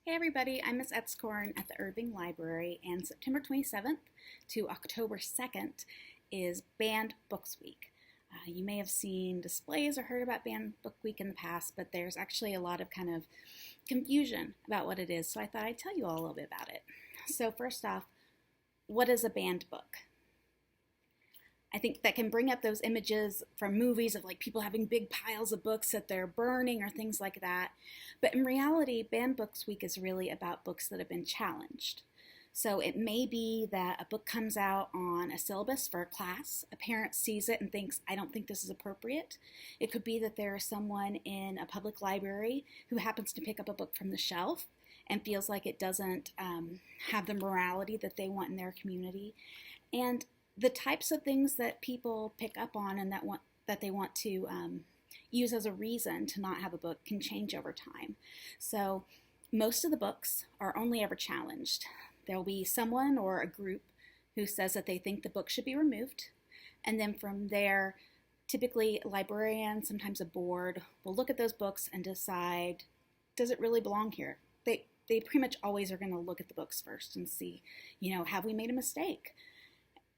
Hey everybody, I'm Miss Etzkorn at the Irving Library, and September 27th to October 2nd is Banned Books Week. You may have seen displays or heard about Banned Book Week in the past, but there's actually a lot of kind of confusion about what it is, so I thought I'd tell you all a little bit about it. So first off, what is a banned book? I think that can bring up those images from movies of like people having big piles of books that they're burning or things like that. But in reality, Banned Books Week is really about books that have been challenged. So it may be that a book comes out on a syllabus for a class. A parent sees it and thinks, I don't think this is appropriate. It could be that there is someone in a public library who happens to pick up a book from the shelf and feels like it doesn't have the morality that they want in their community. And the types of things that people pick up on and that they want to use as a reason to not have a book can change over time. So most of the books are only ever challenged. There'll be someone or a group who says that they think the book should be removed, and then from there, typically a librarian, sometimes a board, will look at those books and decide, does it really belong here? They pretty much always are going to look at the books first and see, have we made a mistake?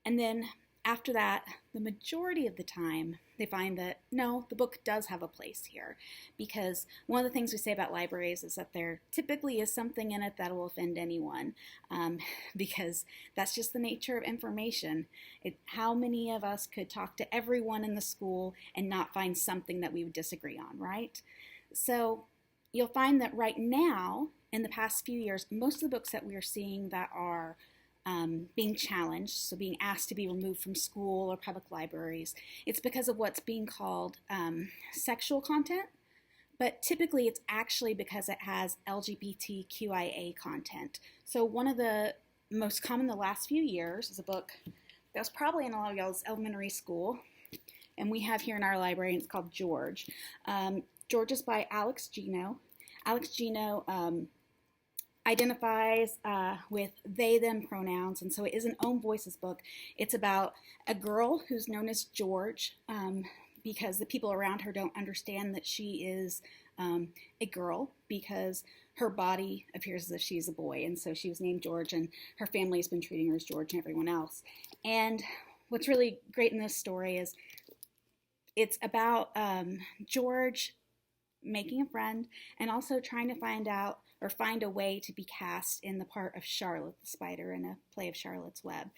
And then after that, the majority of the time, they find that no, the book does have a place here. Because one of the things we say about libraries is that there typically is something in it that will offend anyone, because that's just the nature of information. How many of us could talk to everyone in the school and not find something that we would disagree on, right? So you'll find that right now, in the past few years, most of the books that we are seeing that are being challenged, so being asked to be removed from school or public libraries, it's because of what's being called sexual content, but typically it's actually because it has LGBTQIA content. So one of the most common the last few years is a book that was probably in a lot of y'all's elementary school, and we have here in our library, and it's called George. George is by Alex Gino. Alex Gino identifies with they, them pronouns, and so it is an own voices book. It's about a girl who's known as George because the people around her don't understand that she is a girl because her body appears as if she's a boy, and so she was named George, and her family has been treating her as George and everyone else. And what's really great in this story is it's about George making a friend and also trying to find out or find a way to be cast in the part of Charlotte the spider in a play of Charlotte's Web.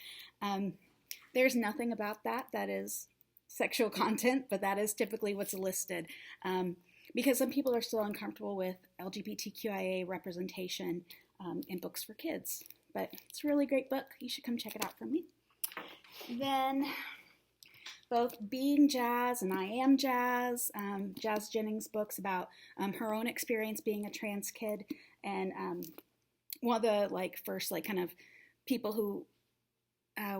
There's nothing about that is sexual content, but that is typically what's listed because some people are still uncomfortable with LGBTQIA representation in books for kids. But it's a really great book. You should come check it out from me. Then both Being Jazz and I Am Jazz, Jazz Jennings' books about her own experience being a trans kid, and one of the first kind of people who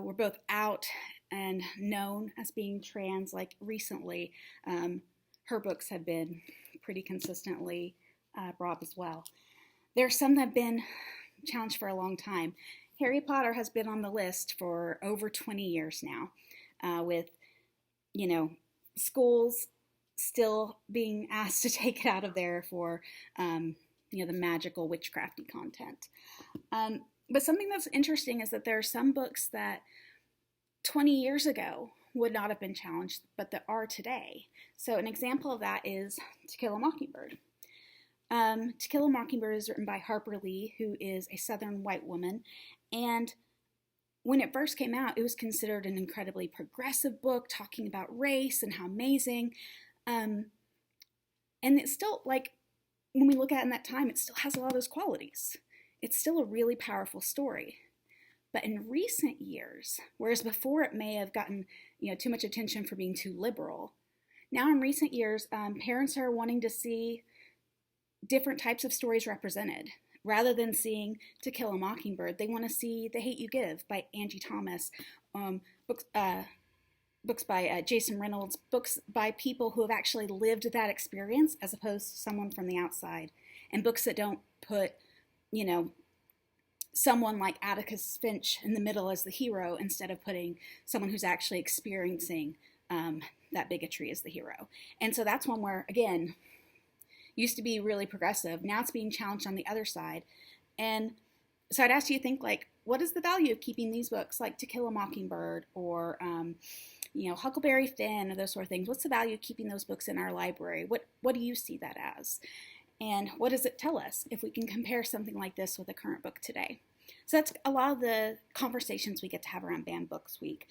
were both out and known as being trans recently. Her books have been pretty consistently brought up as well. There are some that have been challenged for a long time. Harry Potter has been on the list for over 20 years now, with schools still being asked to take it out of there for, the magical witchcrafty content. But something that's interesting is that there are some books that 20 years ago would not have been challenged, but that are today. So an example of that is To Kill a Mockingbird. To Kill a Mockingbird is written by Harper Lee, who is a Southern white woman, and when it first came out, it was considered an incredibly progressive book talking about race and how amazing. And it's still, when we look at it in that time, it still has a lot of those qualities. It's still a really powerful story. But in recent years, whereas before it may have gotten too much attention for being too liberal, now in recent years, parents are wanting to see different types of stories represented. Rather than seeing To Kill a Mockingbird, they want to see The Hate U Give by Angie Thomas, books by Jason Reynolds, books by people who have actually lived that experience as opposed to someone from the outside, and books that don't put, someone like Atticus Finch in the middle as the hero instead of putting someone who's actually experiencing that bigotry as the hero. And so that's one where, again, used to be really progressive. Now it's being challenged on the other side. And so I'd ask you to think, like, what is the value of keeping these books, like To Kill a Mockingbird or Huckleberry Finn, or those sort of things? What's the value of keeping those books in our library? What do you see that as? And what does it tell us if we can compare something like this with a current book today? So that's a lot of the conversations we get to have around Banned Books Week.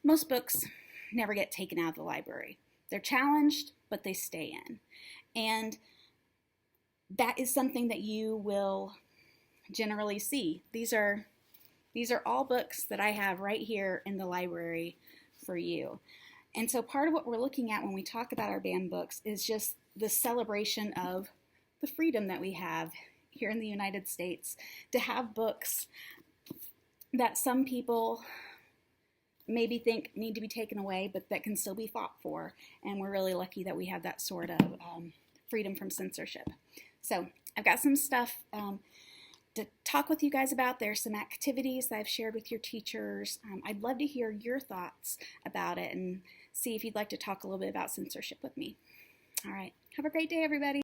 Most books never get taken out of the library. They're challenged, but they stay in. And that is something that you will generally see. These are all books that I have right here in the library for you. And so part of what we're looking at when we talk about our banned books is just the celebration of the freedom that we have here in the United States to have books that some people maybe think need to be taken away, but that can still be fought for. And we're really lucky that we have that sort of freedom from censorship. So I've got some stuff to talk with you guys about. There's some activities that I've shared with your teachers. I'd love to hear your thoughts about it and see if you'd like to talk a little bit about censorship with me. All right. Have a great day, everybody.